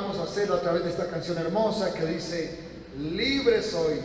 vamos a hacerlo a través de esta canción hermosa que dice, libre soy.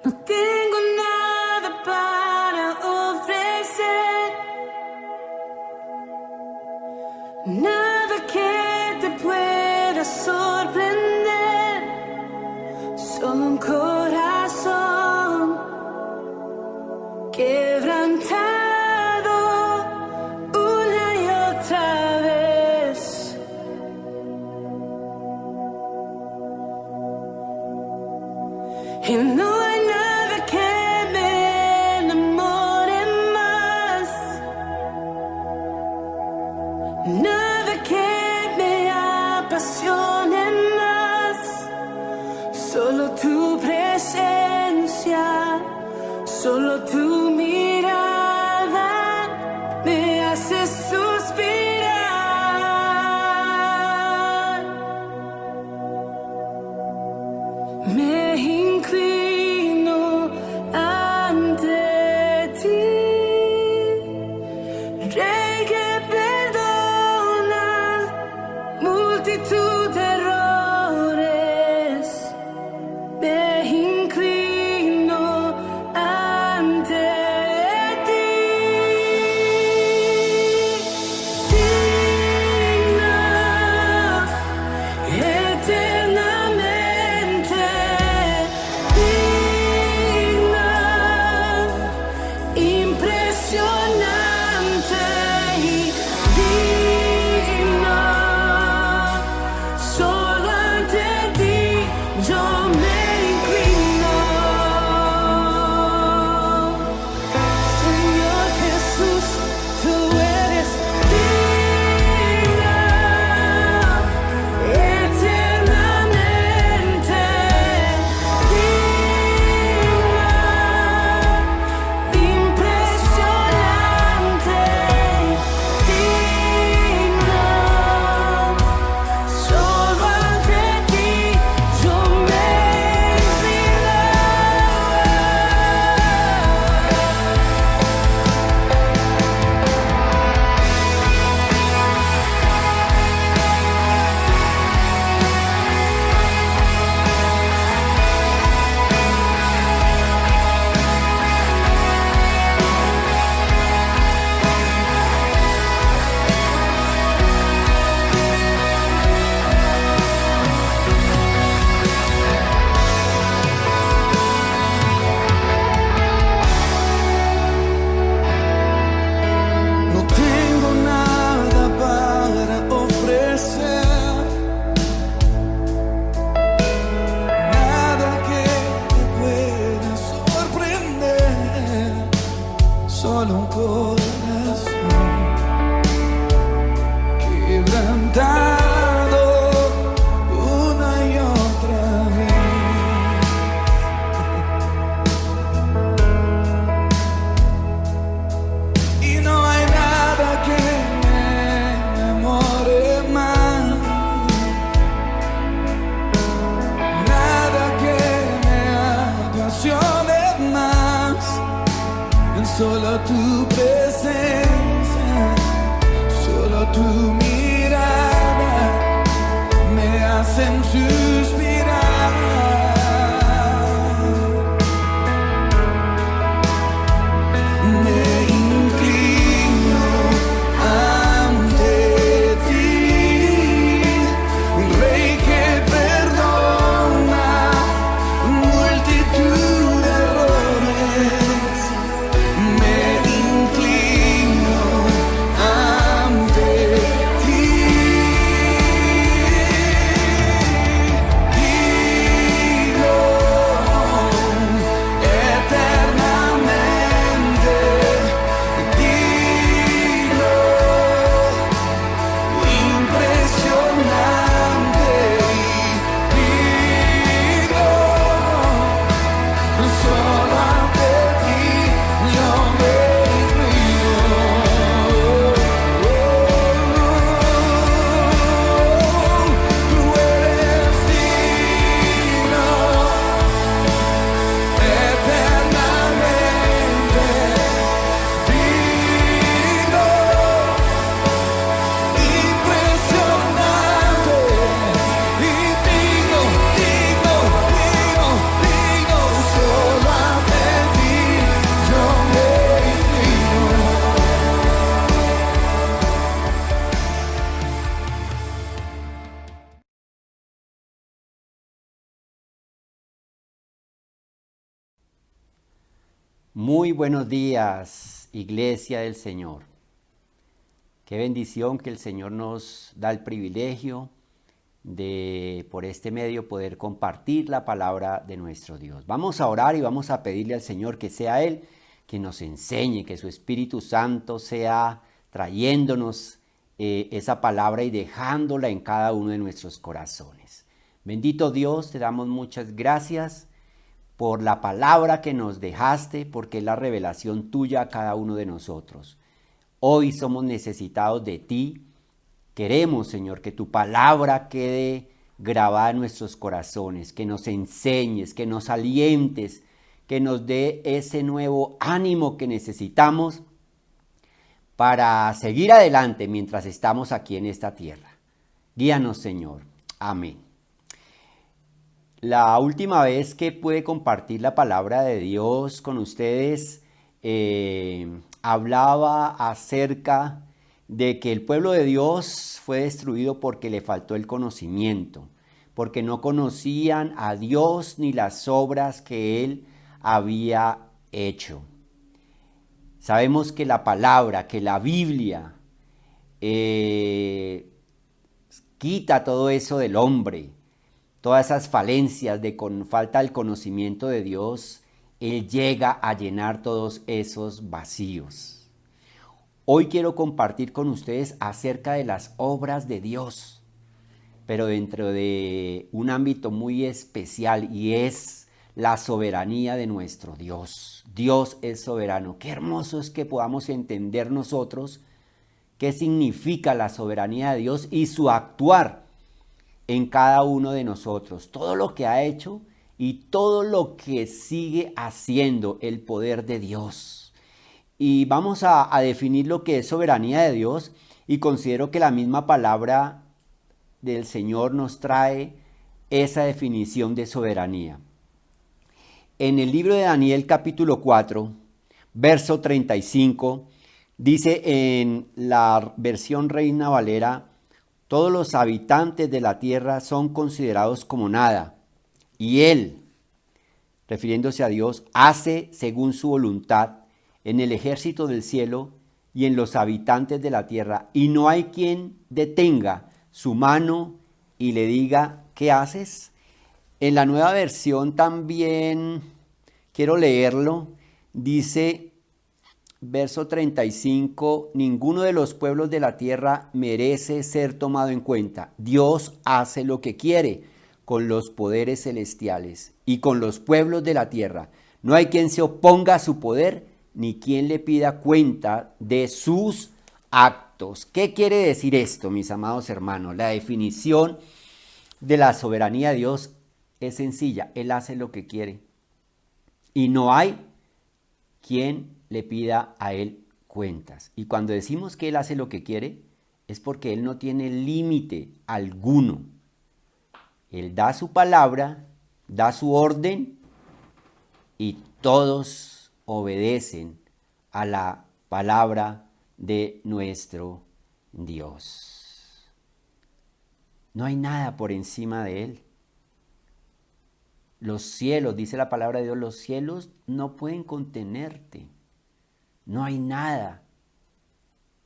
No tengo nada para ofrecer, nada que te pueda sorprender, solo un corazón quebrantado una y otra Y no hay nada que me enamore más, nada que me apasione más. Solo tu presencia, solo tu mirada me hace suspirar. Me inclino ante ti, Rey que perdona multitud de errores. Me inclino ante ti, digna, eternamente digna, impresionante y digna. Solo ante ti yo me inclino. Señor Jesús, tú eres digna, eternamente digna, impresionante, digna. Solo ante ti yo me inclino. No tengo nada para ofrecer, nada que me pueda sorprender, solo un corazón quebrantado una y otra vez. Y no hay nada que me enamore más, nada que me apasione más. Solo tu presencia, solo tu mirada me hacen suspirar. Me inclino ante ti, Rey que perdona multitud de errores. Me inclino ante ti, digo eternamente digno, impresionante y digno. Solo ante ti yo me inclino. Tú eres digno, eternamente digno, impresionante y digno, digno, digno, digno. Solo ante ti yo me inclino. Muy buenos días, Iglesia del Señor. Qué bendición que el Señor nos da el privilegio de por este medio poder compartir la palabra de nuestro Dios. Vamos a orar y vamos a pedirle al Señor que sea Él quien nos enseñe, que su Espíritu Santo sea trayéndonos esa palabra y dejándola en cada uno de nuestros corazones. Bendito Dios, te damos muchas gracias por la palabra que nos dejaste, porque es la revelación tuya a cada uno de nosotros. Hoy somos necesitados de ti. Queremos, Señor, que tu palabra quede grabada en nuestros corazones, que nos enseñes, que nos alientes, que nos dé ese nuevo ánimo que necesitamos para seguir adelante mientras estamos aquí en esta tierra. Guíanos, Señor. Amén. La última vez que pude compartir la palabra de Dios con ustedes, hablaba acerca de que el pueblo de Dios fue destruido porque le faltó el conocimiento, porque no conocían a Dios ni las obras que Él había hecho. Sabemos que la palabra, que la Biblia quita todo eso del hombre, todas esas falencias de falta del conocimiento de Dios. Él llega a llenar todos esos vacíos. Hoy quiero compartir con ustedes acerca de las obras de Dios, pero dentro de un ámbito muy especial, y es la soberanía de nuestro Dios. Dios es soberano. Qué hermoso es que podamos entender nosotros qué significa la soberanía de Dios y su actuar en cada uno de nosotros. Todo lo que ha hecho y todo lo que sigue haciendo el poder de Dios. Y vamos a definir lo que es soberanía de Dios, y considero que la misma palabra del Señor nos trae esa definición de soberanía. En el libro de Daniel capítulo 4, verso 35, dice en la versión Reina Valera: todos los habitantes de la tierra son considerados como nada, y Él, refiriéndose a Dios, hace según su voluntad en el ejército del cielo y en los habitantes de la tierra, y no hay quien detenga su mano y le diga: ¿qué haces? En la nueva versión también quiero leerlo. Dice, verso 35, ninguno de los pueblos de la tierra merece ser tomado en cuenta. Dios hace lo que quiere con los poderes celestiales y con los pueblos de la tierra. No hay quien se oponga a su poder, ni quien le pida cuenta de sus actos. ¿Qué quiere decir esto, mis amados hermanos? La definición de la soberanía de Dios es sencilla. Él hace lo que quiere y no hay quien le pida a Él cuentas. Y cuando decimos que Él hace lo que quiere, es porque Él no tiene límite alguno. Él da su palabra, da su orden, y todos obedecen a la palabra de nuestro Dios. No hay nada por encima de Él. Los cielos, dice la palabra de Dios, los cielos no pueden contenerte. No hay nada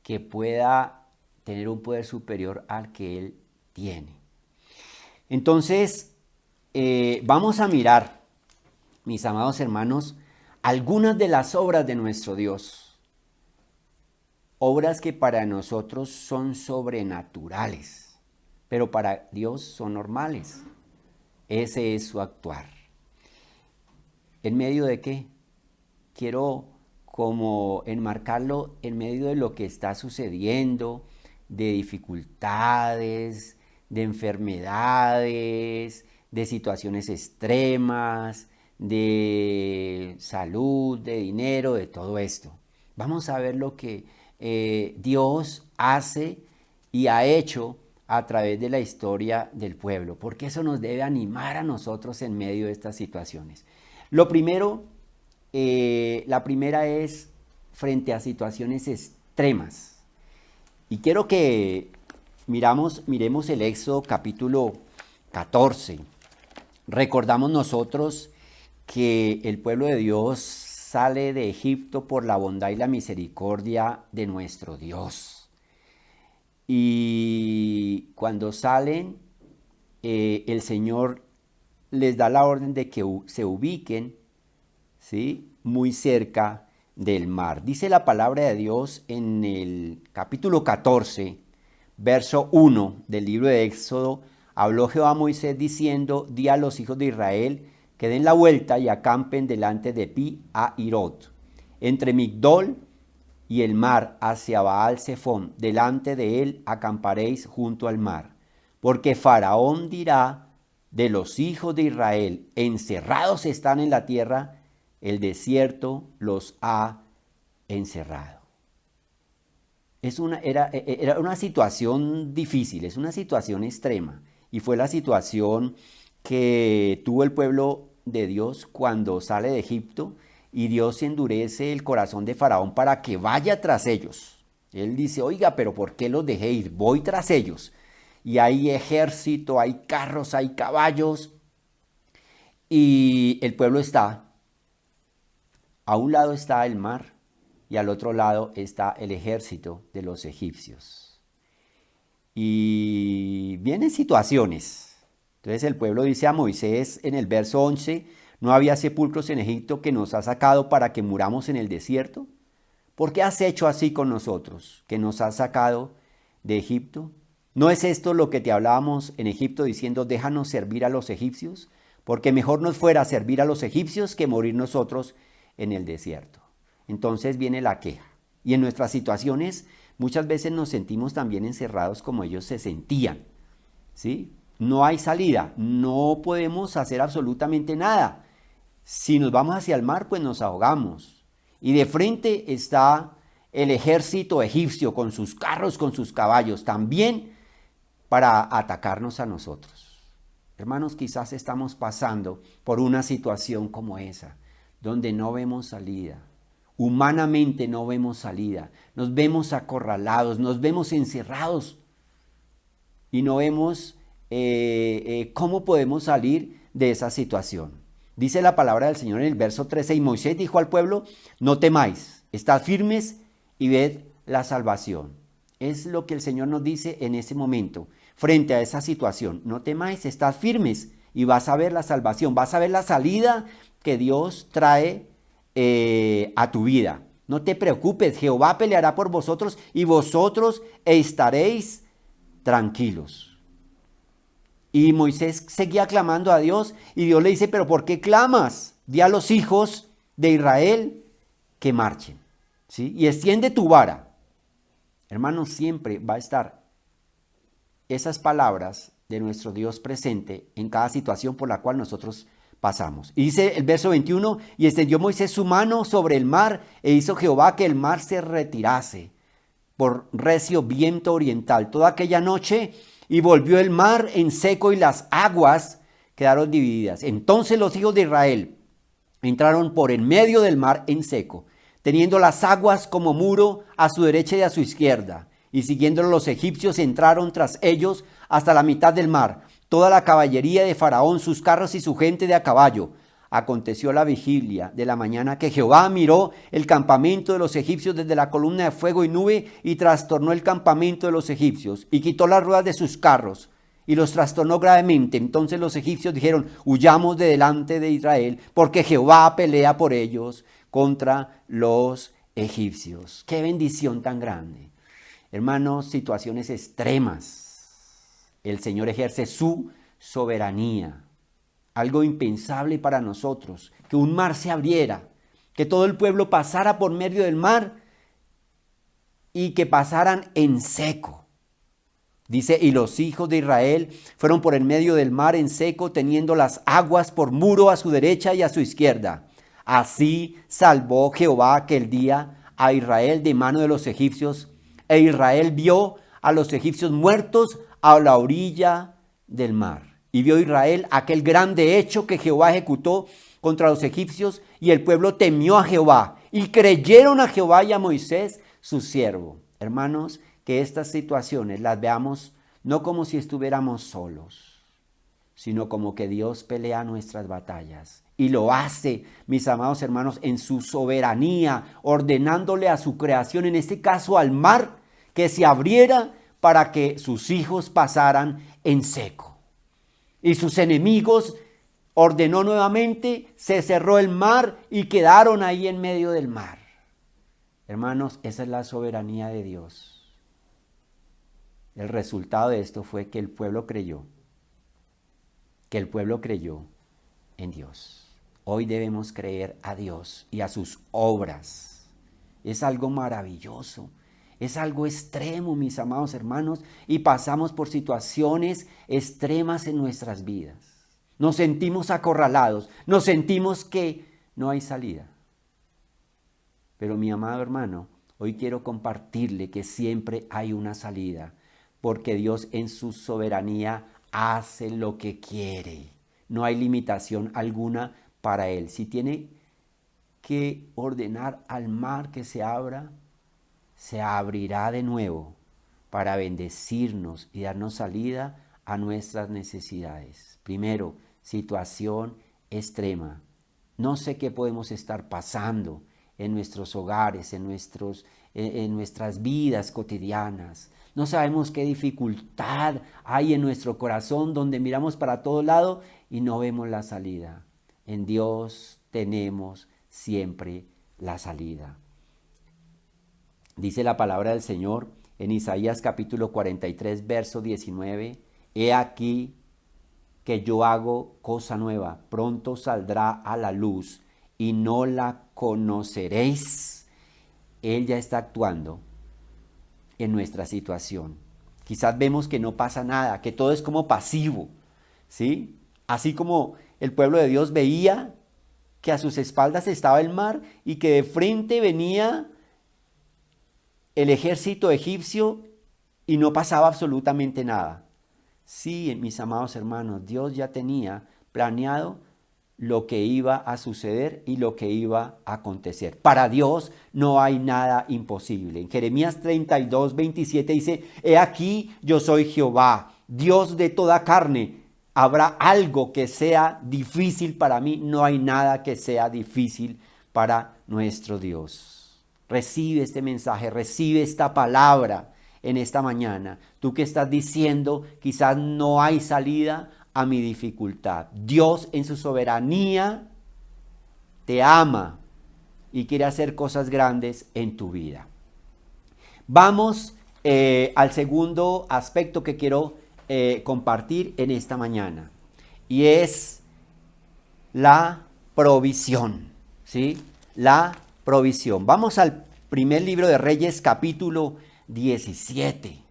que pueda tener un poder superior al que Él tiene. Entonces, vamos a mirar, mis amados hermanos, algunas de las obras de nuestro Dios. Obras que para nosotros son sobrenaturales, pero para Dios son normales. Ese es su actuar. ¿En medio de qué? Quiero como enmarcarlo en medio de lo que está sucediendo, de dificultades, de enfermedades, de situaciones extremas, de salud, de dinero, de todo esto. Vamos a ver lo que Dios hace y ha hecho a través de la historia del pueblo, porque eso nos debe animar a nosotros en medio de estas situaciones. Lo primero, la primera es frente a situaciones extremas. Y quiero que miremos el Éxodo capítulo 14. Recordamos nosotros que el pueblo de Dios sale de Egipto por la bondad y la misericordia de nuestro Dios. Y cuando salen, el Señor les da la orden de que se ubiquen, ¿sí?, muy cerca del mar. Dice la palabra de Dios en el capítulo 14, verso 1 del libro de Éxodo. Habló Jehová a Moisés diciendo: di a los hijos de Israel que den la vuelta y acampen delante de Pi Hahirot, entre Migdol y el mar, hacia Baal Zephón. Delante de él acamparéis junto al mar. Porque Faraón dirá de los hijos de Israel: encerrados están en la tierra, el desierto los ha encerrado. Era una situación difícil, es una situación extrema. Y fue la situación que tuvo el pueblo de Dios cuando sale de Egipto, y Dios endurece el corazón de Faraón para que vaya tras ellos. Él dice: oiga, pero ¿por qué los dejé ir? Voy tras ellos. Y hay ejército, hay carros, hay caballos. Y el pueblo está, a un lado está el mar y al otro lado está el ejército de los egipcios. Y vienen situaciones. Entonces el pueblo dice a Moisés en el verso 11: ¿no había sepulcros en Egipto que nos ha sacado para que muramos en el desierto? ¿Por qué has hecho así con nosotros, que nos has sacado de Egipto? ¿No es esto lo que te hablábamos en Egipto diciendo: déjanos servir a los egipcios? Porque mejor nos fuera servir a los egipcios que morir nosotros en el desierto. Entonces viene la queja. Y en nuestras situaciones muchas veces nos sentimos también encerrados como ellos se sentían, ¿sí? No hay salida, no podemos hacer absolutamente nada. Si nos vamos hacia el mar, pues nos ahogamos. Y de frente está el ejército egipcio con sus carros, con sus caballos, también para atacarnos a nosotros. Hermanos, quizás estamos pasando por una situación como esa, donde no vemos salida. Humanamente no vemos salida. Nos vemos acorralados, nos vemos encerrados y no vemos cómo podemos salir de esa situación. Dice la palabra del Señor en el verso 13: y Moisés dijo al pueblo: no temáis, estad firmes y ved la salvación. Es lo que el Señor nos dice en ese momento, frente a esa situación. No temáis, estad firmes y vas a ver la salvación, vas a ver la salida que Dios trae a tu vida. No te preocupes, Jehová peleará por vosotros y vosotros estaréis tranquilos. Y Moisés seguía clamando a Dios y Dios le dice: pero ¿por qué clamas? Di a los hijos de Israel que marchen, ¿sí? Y extiende tu vara. Hermanos, siempre va a estar esas palabras de nuestro Dios presente en cada situación por la cual nosotros pasamos. Y dice el verso 21: y extendió Moisés su mano sobre el mar, e hizo Jehová que el mar se retirase por recio viento oriental toda aquella noche, y volvió el mar en seco y las aguas quedaron divididas. Entonces los hijos de Israel entraron por en medio del mar en seco, teniendo las aguas como muro a su derecha y a su izquierda. Y siguiéndolo los egipcios entraron tras ellos hasta la mitad del mar, toda la caballería de Faraón, sus carros y su gente de a caballo. Aconteció la vigilia de la mañana que Jehová miró el campamento de los egipcios desde la columna de fuego y nube, y trastornó el campamento de los egipcios, y quitó las ruedas de sus carros, y los trastornó gravemente. Entonces los egipcios dijeron: huyamos de delante de Israel, porque Jehová pelea por ellos contra los egipcios. ¡Qué bendición tan grande! Hermanos, situaciones extremas. El Señor ejerce su soberanía. Algo impensable para nosotros, que un mar se abriera, que todo el pueblo pasara por medio del mar y que pasaran en seco. Dice: y los hijos de Israel fueron por el medio del mar en seco, teniendo las aguas por muro a su derecha y a su izquierda. Así salvó Jehová aquel día a Israel de mano de los egipcios, e Israel vio a los egipcios muertos a la orilla del mar. Y vio Israel aquel grande hecho que Jehová ejecutó contra los egipcios, y el pueblo temió a Jehová, y creyeron a Jehová y a Moisés su siervo. Hermanos, que estas situaciones las veamos no como si estuviéramos solos, sino como que Dios pelea nuestras batallas. Y lo hace, mis amados hermanos, en su soberanía, ordenándole a su creación, en este caso al mar, que se abriera para que sus hijos pasaran en seco. Y sus enemigos ordenó nuevamente, se cerró el mar y quedaron ahí en medio del mar. Hermanos, esa es la soberanía de Dios. El resultado de esto fue que el pueblo creyó en Dios. Hoy debemos creer a Dios y a sus obras. Es algo maravilloso, es algo extremo, mis amados hermanos, y pasamos por situaciones extremas en nuestras vidas. Nos sentimos acorralados, nos sentimos que no hay salida. Pero mi amado hermano, hoy quiero compartirle que siempre hay una salida, porque Dios en su soberanía hace lo que quiere. No hay limitación alguna para Él. Si tiene que ordenar al mar que se abra, se abrirá de nuevo para bendecirnos y darnos salida a nuestras necesidades. Primero, situación extrema. No sé qué podemos estar pasando en nuestros hogares, en nuestras vidas cotidianas. No sabemos qué dificultad hay en nuestro corazón donde miramos para todo lado y no vemos la salida. En Dios tenemos siempre la salida. Dice la palabra del Señor en Isaías capítulo 43, verso 19. He aquí que yo hago cosa nueva, pronto saldrá a la luz y no la conoceréis. Él ya está actuando en nuestra situación. Quizás vemos que no pasa nada, que todo es como pasivo, ¿sí? Así como el pueblo de Dios veía que a sus espaldas estaba el mar y que de frente venía el ejército egipcio y no pasaba absolutamente nada. Sí, mis amados hermanos, Dios ya tenía planeado lo que iba a suceder y lo que iba a acontecer. Para Dios no hay nada imposible. En Jeremías 32, 27 dice, he aquí yo soy Jehová, Dios de toda carne. ¿Habrá algo que sea difícil para mí? No hay nada que sea difícil para nuestro Dios. Recibe este mensaje, recibe esta palabra en esta mañana. Tú que estás diciendo, quizás no hay salida a mi dificultad. Dios en su soberanía te ama y quiere hacer cosas grandes en tu vida. Vamos al segundo aspecto que quiero compartir en esta mañana, y es la provisión, ¿sí? La provisión. Vamos al primer libro de Reyes, capítulo 17.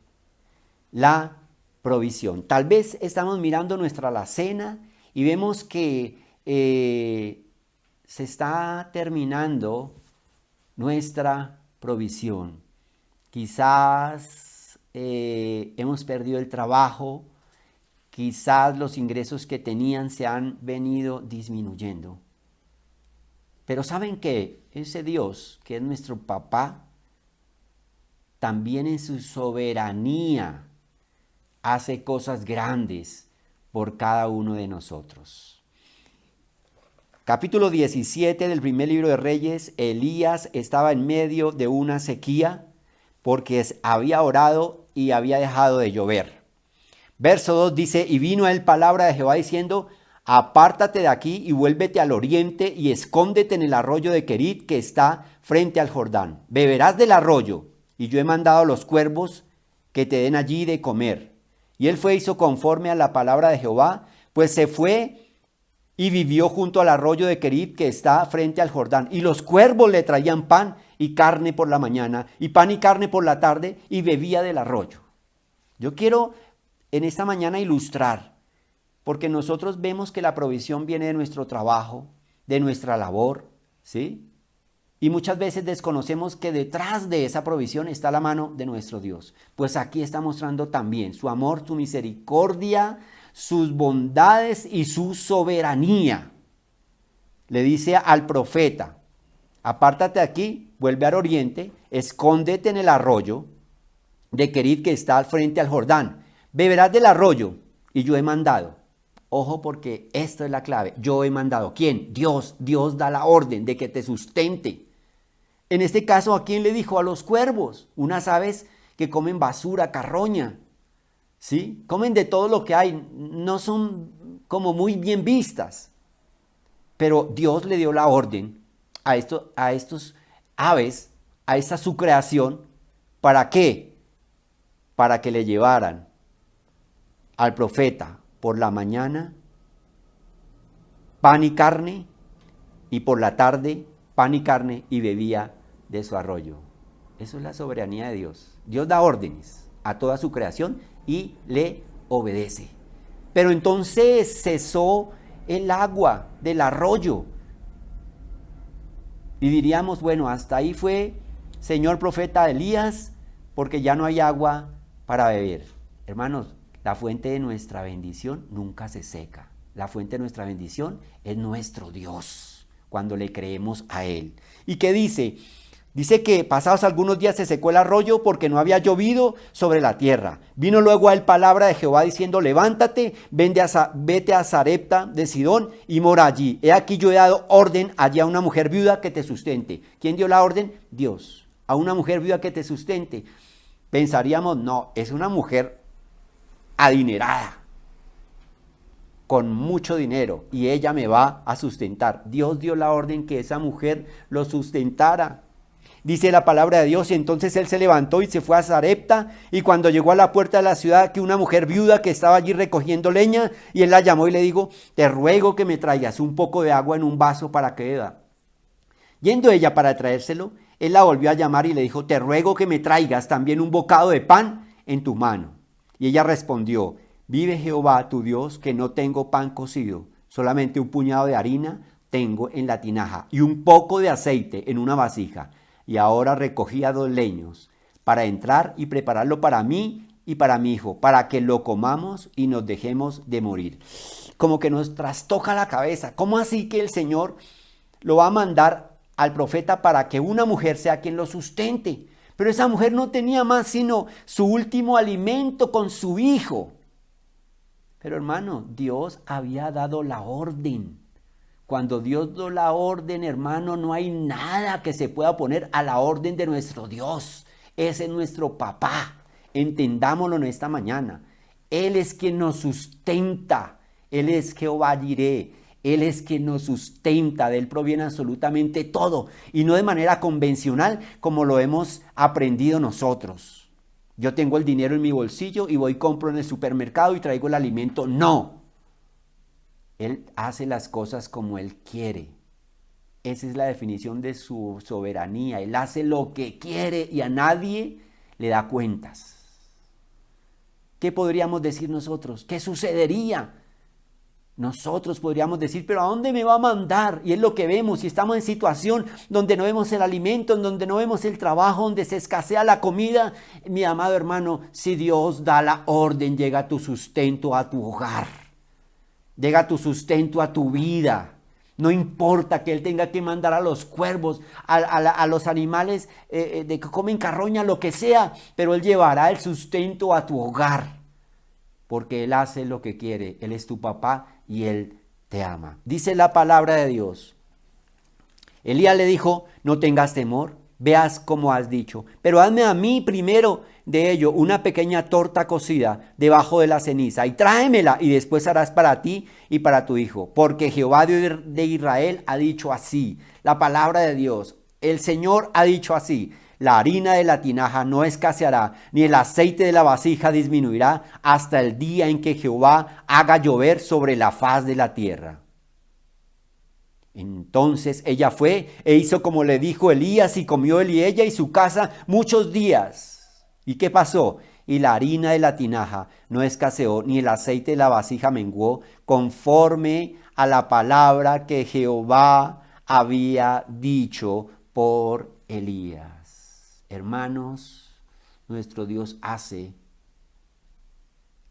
La provisión. Tal vez estamos mirando nuestra alacena y vemos que se está terminando nuestra provisión. Quizás hemos perdido el trabajo, quizás los ingresos que tenían se han venido disminuyendo. Pero ¿saben qué? Ese Dios, que es nuestro papá, también en su soberanía hace cosas grandes por cada uno de nosotros. Capítulo 17 del primer libro de Reyes. Elías estaba en medio de una sequía porque había orado y había dejado de llover. Verso 2 dice, y vino a él palabra de Jehová diciendo, apártate de aquí y vuélvete al oriente y escóndete en el arroyo de Querit que está frente al Jordán. Beberás del arroyo, y yo he mandado a los cuervos que te den allí de comer. Y él fue, hizo conforme a la palabra de Jehová, pues se fue y vivió junto al arroyo de Querit que está frente al Jordán. Y los cuervos le traían pan y carne por la mañana, y pan y carne por la tarde, y bebía del arroyo. Yo quiero en esta mañana ilustrar, porque nosotros vemos que la provisión viene de nuestro trabajo, de nuestra labor, ¿sí? Y muchas veces desconocemos que detrás de esa provisión está la mano de nuestro Dios. Pues aquí está mostrando también su amor, su misericordia, sus bondades y su soberanía. Le dice al profeta, apártate aquí, vuelve al oriente, escóndete en el arroyo de Querit que está al frente al Jordán. Beberás del arroyo y yo he mandado. Ojo, porque esto es la clave. Yo he mandado. ¿Quién? Dios. Dios da la orden de que te sustente. En este caso, ¿a quién le dijo? A los cuervos, unas aves que comen basura, carroña, ¿sí? Comen de todo lo que hay, no son como muy bien vistas. Pero Dios le dio la orden a estos aves, a esta su creación, ¿para qué? Para que le llevaran al profeta por la mañana pan y carne, y por la tarde pan y carne, y bebía de su arroyo. Eso es la soberanía de Dios. Dios da órdenes a toda su creación y le obedece. Pero entonces cesó el agua del arroyo. Y diríamos, bueno, hasta ahí fue, señor profeta Elías, porque ya no hay agua para beber. Hermanos, la fuente de nuestra bendición nunca se seca. La fuente de nuestra bendición es nuestro Dios, cuando le creemos a Él. ¿Y qué dice? Dice que pasados algunos días se secó el arroyo porque no había llovido sobre la tierra. Vino luego a él palabra de Jehová diciendo, levántate, vete a Sarepta de Sidón y mora allí. He aquí yo he dado orden allí a una mujer viuda que te sustente. ¿Quién dio la orden? Dios. A una mujer viuda que te sustente. Pensaríamos, no, es una mujer adinerada, con mucho dinero, y ella me va a sustentar. Dios dio la orden que esa mujer lo sustentara. Dice la palabra de Dios, y entonces él se levantó y se fue a Sarepta, y cuando llegó a la puerta de la ciudad, que una mujer viuda que estaba allí recogiendo leña, y él la llamó y le dijo, te ruego que me traigas un poco de agua en un vaso para que beba. Yendo ella para traérselo, él la volvió a llamar y le dijo, te ruego que me traigas también un bocado de pan en tu mano. Y ella respondió, vive Jehová tu Dios, que no tengo pan cocido, solamente un puñado de harina tengo en la tinaja y un poco de aceite en una vasija. Y ahora recogía 2 leños para entrar y prepararlo para mí y para mi hijo, para que lo comamos y nos dejemos de morir. Como que nos trastoca la cabeza. ¿Cómo así que el Señor lo va a mandar al profeta para que una mujer sea quien lo sustente? Pero esa mujer no tenía más sino su último alimento con su hijo. Pero hermano, Dios había dado la orden. Cuando Dios dio la orden, hermano, no hay nada que se pueda poner a la orden de nuestro Dios. Ese es nuestro papá. Entendámoslo en esta mañana. Él es quien nos sustenta. Él es Jehová Jireh. Él es quien nos sustenta. De Él proviene absolutamente todo. Y no de manera convencional como lo hemos aprendido nosotros. Yo tengo el dinero en mi bolsillo y voy y compro en el supermercado y traigo el alimento. No. Él hace las cosas como Él quiere. Esa es la definición de su soberanía. Él hace lo que quiere y a nadie le da cuentas. ¿Qué podríamos decir nosotros? ¿Qué sucedería? Nosotros podríamos decir, pero ¿a dónde me va a mandar? Y es lo que vemos. Si estamos en situación donde no vemos el alimento, donde no vemos el trabajo, donde se escasea la comida, mi amado hermano, si Dios da la orden, llega tu sustento a tu hogar. Llega tu sustento a tu vida. No importa que Él tenga que mandar a los cuervos, a los animales de que comen carroña, lo que sea, pero Él llevará el sustento a tu hogar. Porque Él hace lo que quiere. Él es tu papá y Él te ama. Dice la palabra de Dios. Elías le dijo, no tengas temor, veas como has dicho, pero hazme a mí primero de ello una pequeña torta cocida debajo de la ceniza y tráemela y después harás para ti y para tu hijo, porque Jehová de Israel ha dicho así, la palabra de Dios, el Señor ha dicho así, la harina de la tinaja no escaseará, ni el aceite de la vasija disminuirá hasta el día en que Jehová haga llover sobre la faz de la tierra. Entonces ella fue e hizo como le dijo Elías y comió él y ella y su casa muchos días. ¿Y qué pasó? Y la harina de la tinaja no escaseó, ni el aceite de la vasija menguó, conforme a la palabra que Jehová había dicho por Elías. Hermanos, nuestro Dios hace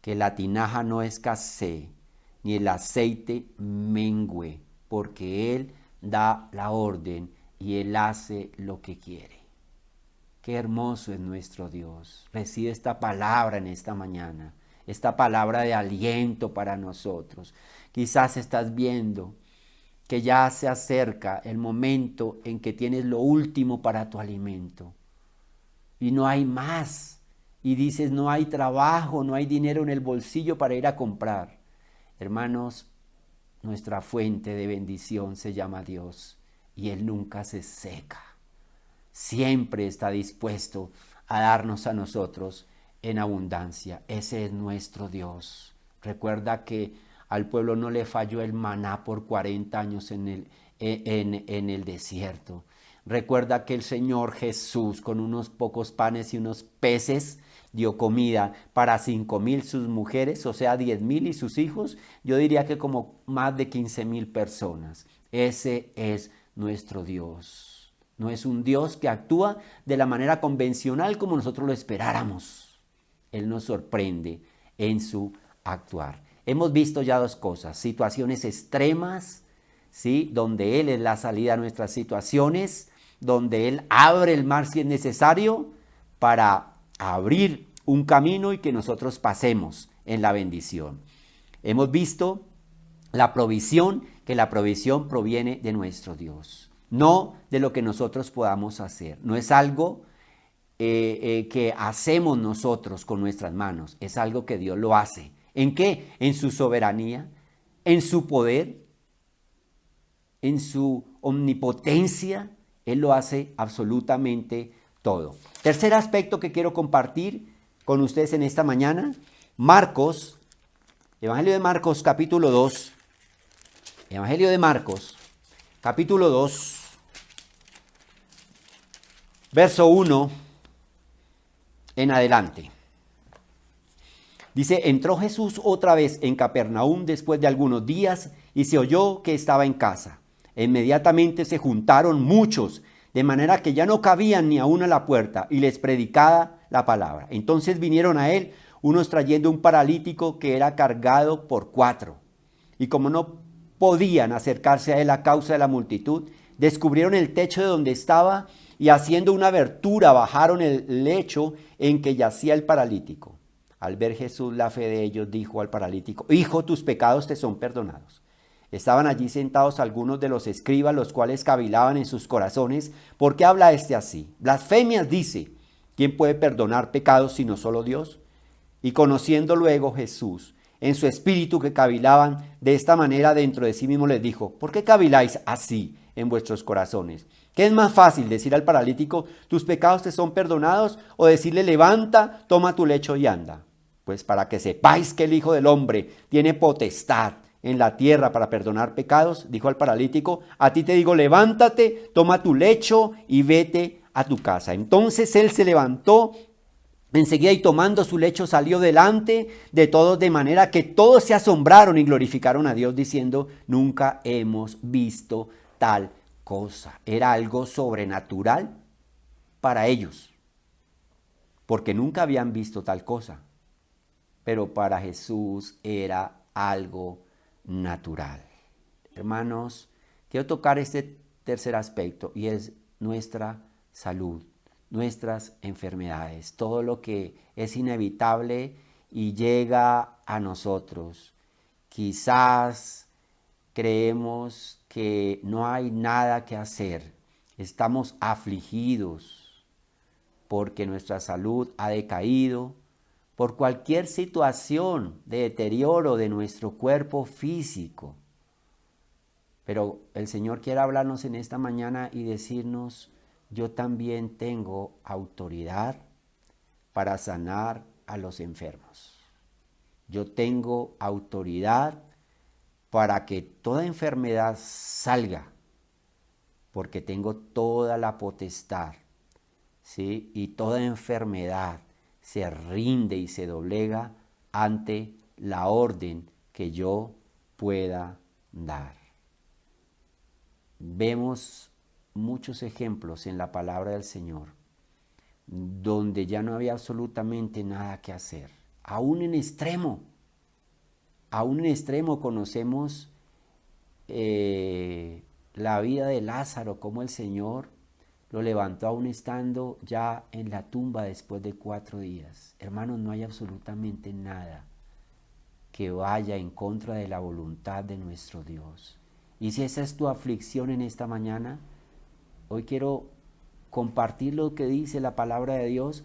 que la tinaja no escasee, ni el aceite mengüe, porque Él da la orden y Él hace lo que quiere. Qué hermoso es nuestro Dios. Recibe esta palabra en esta mañana, esta palabra de aliento para nosotros. Quizás estás viendo que ya se acerca el momento en que tienes lo último para tu alimento y no hay más. Y dices, no hay trabajo, no hay dinero en el bolsillo para ir a comprar. Hermanos, nuestra fuente de bendición se llama Dios y Él nunca se seca. Siempre está dispuesto a darnos a nosotros en abundancia. Ese es nuestro Dios. Recuerda que al pueblo no le falló el maná por 40 años en el desierto. Recuerda que el Señor Jesús, con unos pocos panes y unos peces, dio comida para 5,000 sus mujeres, o sea 10,000 y sus hijos. Yo diría que como más de 15,000 personas. Ese es nuestro Dios. No es un Dios que actúa de la manera convencional como nosotros lo esperáramos. Él nos sorprende en su actuar. Hemos visto ya dos cosas: situaciones extremas, ¿sí?, donde Él es la salida a nuestras situaciones, donde Él abre el mar si es necesario para abrir un camino y que nosotros pasemos en la bendición. Hemos visto la provisión, que la provisión proviene de nuestro Dios, no de lo que nosotros podamos hacer. No es algo que hacemos nosotros con nuestras manos, es algo que Dios lo hace. ¿En qué? En su soberanía, en su poder, en su omnipotencia. Él lo hace absolutamente todo. Tercer aspecto que quiero compartir con ustedes en esta mañana: Marcos, Evangelio de Marcos, capítulo 2. Evangelio de Marcos, capítulo 2, verso 1 en adelante. Dice: entró Jesús otra vez en Capernaum después de algunos días y se oyó que estaba en casa. E inmediatamente se juntaron muchos, de manera que ya no cabían ni aún a la puerta, y les predicaba la palabra. Entonces vinieron a él unos trayendo un paralítico que era cargado por 4. Y como no podían acercarse a él a causa de la multitud, descubrieron el techo de donde estaba y haciendo una abertura bajaron el lecho en que yacía el paralítico. Al ver Jesús la fe de ellos, dijo al paralítico: hijo, tus pecados te son perdonados. Estaban allí sentados algunos de los escribas, los cuales cavilaban en sus corazones: ¿por qué habla este así? Blasfemias dice. ¿Quién puede perdonar pecados sino solo Dios? Y conociendo luego Jesús en su espíritu que cavilaban de esta manera dentro de sí mismo, les dijo: ¿por qué caviláis así en vuestros corazones? ¿Qué es más fácil, decir al paralítico: tus pecados te son perdonados, o decirle: levanta, toma tu lecho y anda? Pues para que sepáis que el Hijo del Hombre tiene potestad en la tierra para perdonar pecados, dijo al paralítico: a ti te digo, levántate, toma tu lecho y vete a tu casa. Entonces él se levantó enseguida y tomando su lecho salió delante de todos, de manera que todos se asombraron y glorificaron a Dios diciendo: nunca hemos visto tal cosa. Era algo sobrenatural para ellos, porque nunca habían visto tal cosa. Pero para Jesús era algo natural. Hermanos, quiero tocar este tercer aspecto, y es nuestra salud, nuestras enfermedades, todo lo que es inevitable y llega a nosotros. Quizás creemos que no hay nada que hacer, estamos afligidos porque nuestra salud ha decaído, por cualquier situación de deterioro de nuestro cuerpo físico. Pero el Señor quiere hablarnos en esta mañana y decirnos: yo también tengo autoridad para sanar a los enfermos. Yo tengo autoridad para que toda enfermedad salga, porque tengo toda la potestad, ¿sí? Y toda enfermedad se rinde y se doblega ante la orden que yo pueda dar. Vemos muchos ejemplos en la palabra del Señor donde ya no había absolutamente nada que hacer. Aún en extremo conocemos la vida de Lázaro, cómo el Señor lo levantó aún estando ya en la tumba después de 4 días. Hermanos, no hay absolutamente nada que vaya en contra de la voluntad de nuestro Dios. Y si esa es tu aflicción en esta mañana, hoy quiero compartir lo que dice la palabra de Dios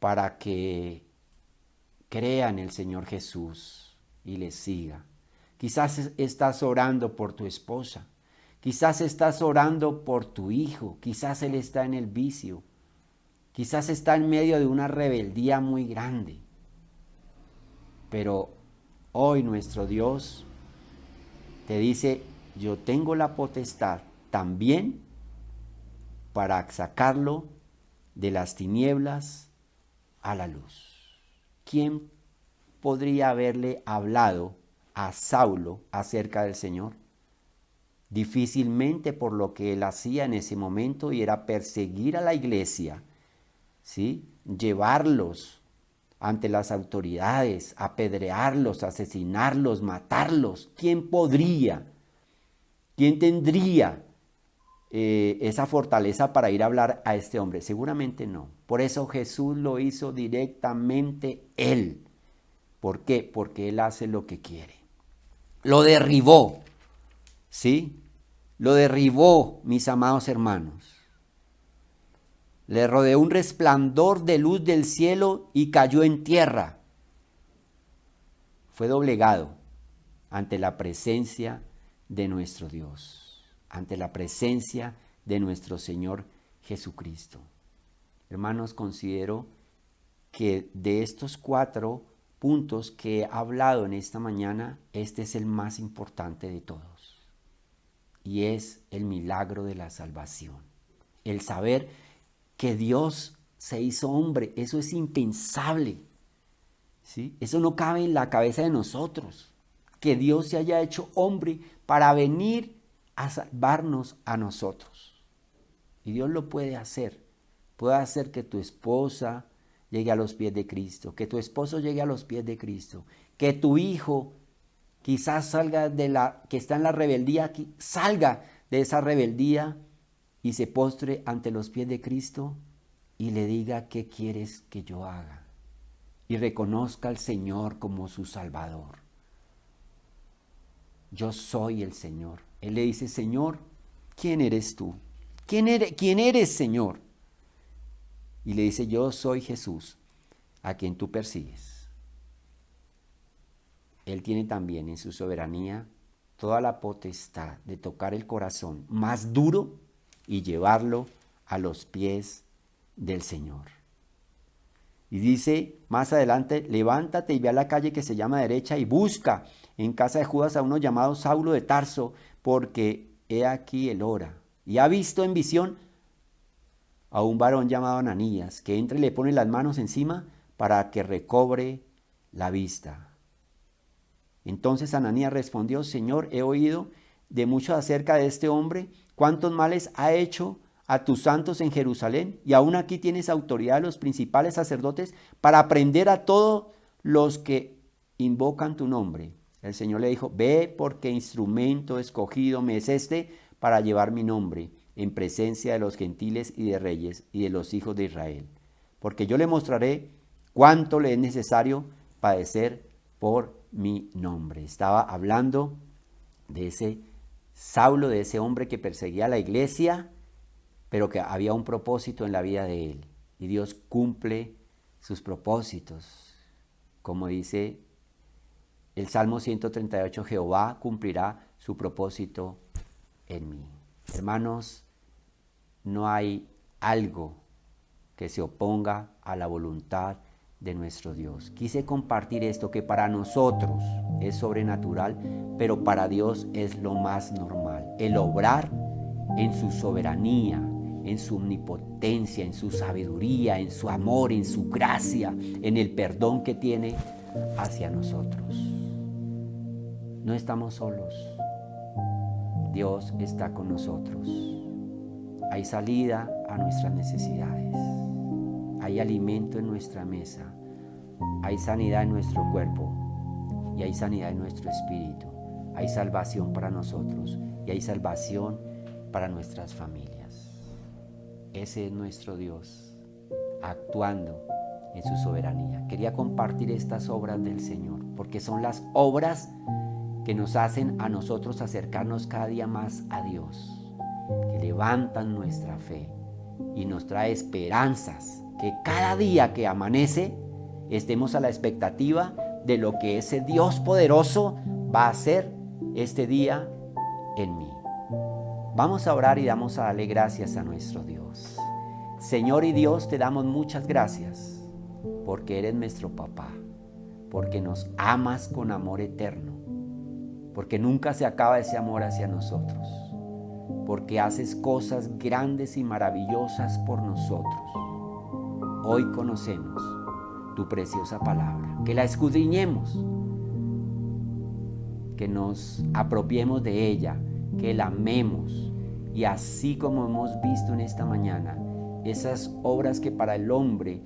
para que crea en el Señor Jesús y le siga. Quizás estás orando por tu esposa, quizás estás orando por tu hijo, quizás él está en el vicio, quizás está en medio de una rebeldía muy grande. Pero hoy nuestro Dios te dice, yo tengo la potestad también para sacarlo de las tinieblas a la luz. ¿Quién podría haberle hablado a Saulo acerca del Señor? Difícilmente, por lo que él hacía en ese momento, y era perseguir a la iglesia, ¿sí? Llevarlos ante las autoridades, apedrearlos, asesinarlos, matarlos. ¿Quién podría? ¿Quién tendría esa fortaleza para ir a hablar a este hombre? Seguramente no. Por eso Jesús lo hizo directamente él. ¿Por qué? Porque él hace lo que quiere. Lo derribó, ¿sí? Lo derribó, mis amados hermanos. Le rodeó un resplandor de luz del cielo y cayó en tierra. Fue doblegado ante la presencia de nuestro Dios, ante la presencia de nuestro Señor Jesucristo. Hermanos, considero que de estos 4 puntos que he hablado en esta mañana, este es el más importante de todos. Y es el milagro de la salvación. El saber que Dios se hizo hombre, eso es impensable, ¿sí? Eso no cabe en la cabeza de nosotros. Que Dios se haya hecho hombre para venir a salvarnos a nosotros. Y Dios lo puede hacer. Puede hacer que tu esposa llegue a los pies de Cristo, que tu esposo llegue a los pies de Cristo, que tu hijo quizás salga que está en la rebeldía, salga de esa rebeldía y se postre ante los pies de Cristo y le diga, ¿qué quieres que yo haga? Y reconozca al Señor como su Salvador. Yo soy el Señor. Él le dice, Señor, ¿quién eres tú? ¿Quién eres, Señor? Y le dice, yo soy Jesús, a quien tú persigues. Él tiene también en su soberanía toda la potestad de tocar el corazón más duro y llevarlo a los pies del Señor. Y dice más adelante, levántate y ve a la calle que se llama derecha y busca en casa de Judas a uno llamado Saulo de Tarso, porque he aquí él ora. Y ha visto en visión a un varón llamado Ananías, que entra y le pone las manos encima para que recobre la vista. Entonces Ananías respondió, Señor, he oído de mucho acerca de este hombre, cuántos males ha hecho a tus santos en Jerusalén, y aún aquí tienes autoridad de los principales sacerdotes para prender a todos los que invocan tu nombre. El Señor le dijo, ve, porque instrumento escogido me es este para llevar mi nombre en presencia de los gentiles y de reyes y de los hijos de Israel. Porque yo le mostraré cuánto le es necesario padecer por mi nombre. Estaba hablando de ese Saulo, de ese hombre que perseguía a la iglesia, pero que había un propósito en la vida de él. Y Dios cumple sus propósitos. Como dice el Salmo 138, Jehová cumplirá su propósito en mí. Hermanos, no hay algo que se oponga a la voluntad de nuestro Dios. Quise compartir esto que para nosotros es sobrenatural, pero para Dios es lo más normal. El obrar en su soberanía, en su omnipotencia, en su sabiduría, en su amor, en su gracia, en el perdón que tiene hacia nosotros. No estamos solos. Dios está con nosotros. Hay salida a nuestras necesidades. Hay alimento en nuestra mesa. Hay sanidad en nuestro cuerpo. Y hay sanidad en nuestro espíritu. Hay salvación para nosotros. Y hay salvación para nuestras familias. Ese es nuestro Dios, actuando en su soberanía. Quería compartir estas obras del Señor, porque son las obras que nos hacen a nosotros acercarnos cada día más a Dios, que levantan nuestra fe y nos trae esperanzas que cada día que amanece estemos a la expectativa de lo que ese Dios poderoso va a hacer este día en mí. Vamos a orar y vamos a darle gracias a nuestro Dios. Señor y Dios, te damos muchas gracias porque eres nuestro papá, porque nos amas con amor eterno, porque nunca se acaba ese amor hacia nosotros, porque haces cosas grandes y maravillosas por nosotros. Hoy conocemos tu preciosa palabra, que la escudriñemos, que nos apropiemos de ella, que la amemos, y así como hemos visto en esta mañana, esas obras que para el hombre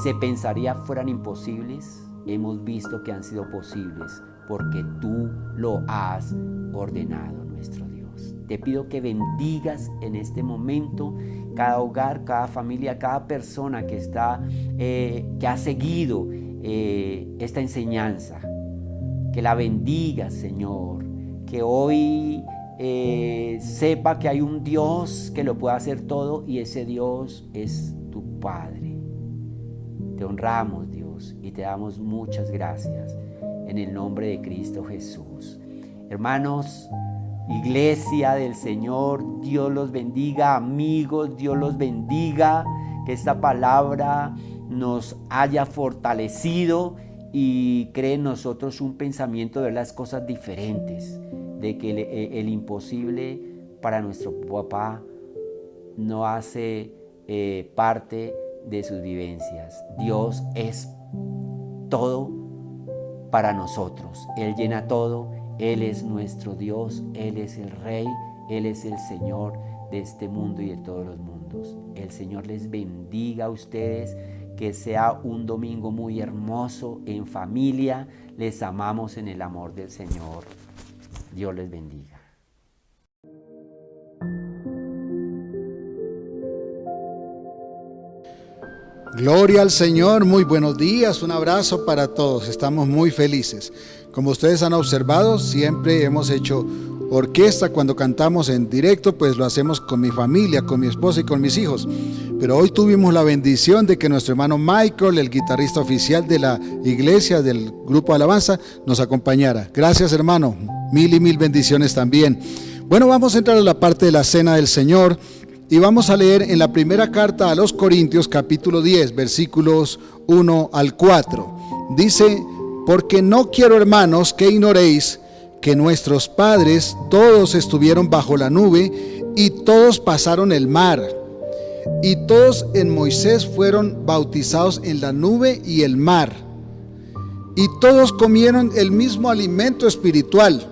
se pensaría fueran imposibles, hemos visto que han sido posibles porque tú lo has ordenado, nuestro Dios. Te pido que bendigas en este momento cada hogar, cada familia, cada persona que ha seguido esta enseñanza. Que la bendigas, Señor, que hoy sepa que hay un Dios que lo puede hacer todo y ese Dios es tu Padre. Te honramos, Dios, y te damos muchas gracias en el nombre de Cristo Jesús. Hermanos, Iglesia del Señor, Dios los bendiga. Amigos, Dios los bendiga. Que esta palabra nos haya fortalecido y cree en nosotros un pensamiento de ver las cosas diferentes, de que el imposible para nuestro papá no hace parte de sus vivencias. Dios es todo para nosotros. Él llena todo. Él es nuestro Dios. Él es el Rey. Él es el Señor de este mundo y de todos los mundos. El Señor les bendiga a ustedes. Que sea un domingo muy hermoso en familia. Les amamos en el amor del Señor. Dios les bendiga. Gloria al Señor, muy buenos días, un abrazo para todos, estamos muy felices. Como ustedes han observado, siempre hemos hecho orquesta cuando cantamos en directo, pues lo hacemos con mi familia, con mi esposa y con mis hijos. Pero hoy tuvimos la bendición de que nuestro hermano Michael, el guitarrista oficial de la iglesia, del grupo Alabanza, nos acompañara. Gracias, hermano, mil y mil bendiciones también. Bueno, vamos a entrar a la parte de la cena del Señor. Y vamos a leer en la primera carta a los Corintios, capítulo 10, versículos 1 al 4. Dice: porque no quiero, hermanos, que ignoréis que nuestros padres todos estuvieron bajo la nube y todos pasaron el mar. Y todos en Moisés fueron bautizados en la nube y el mar. Y todos comieron el mismo alimento espiritual.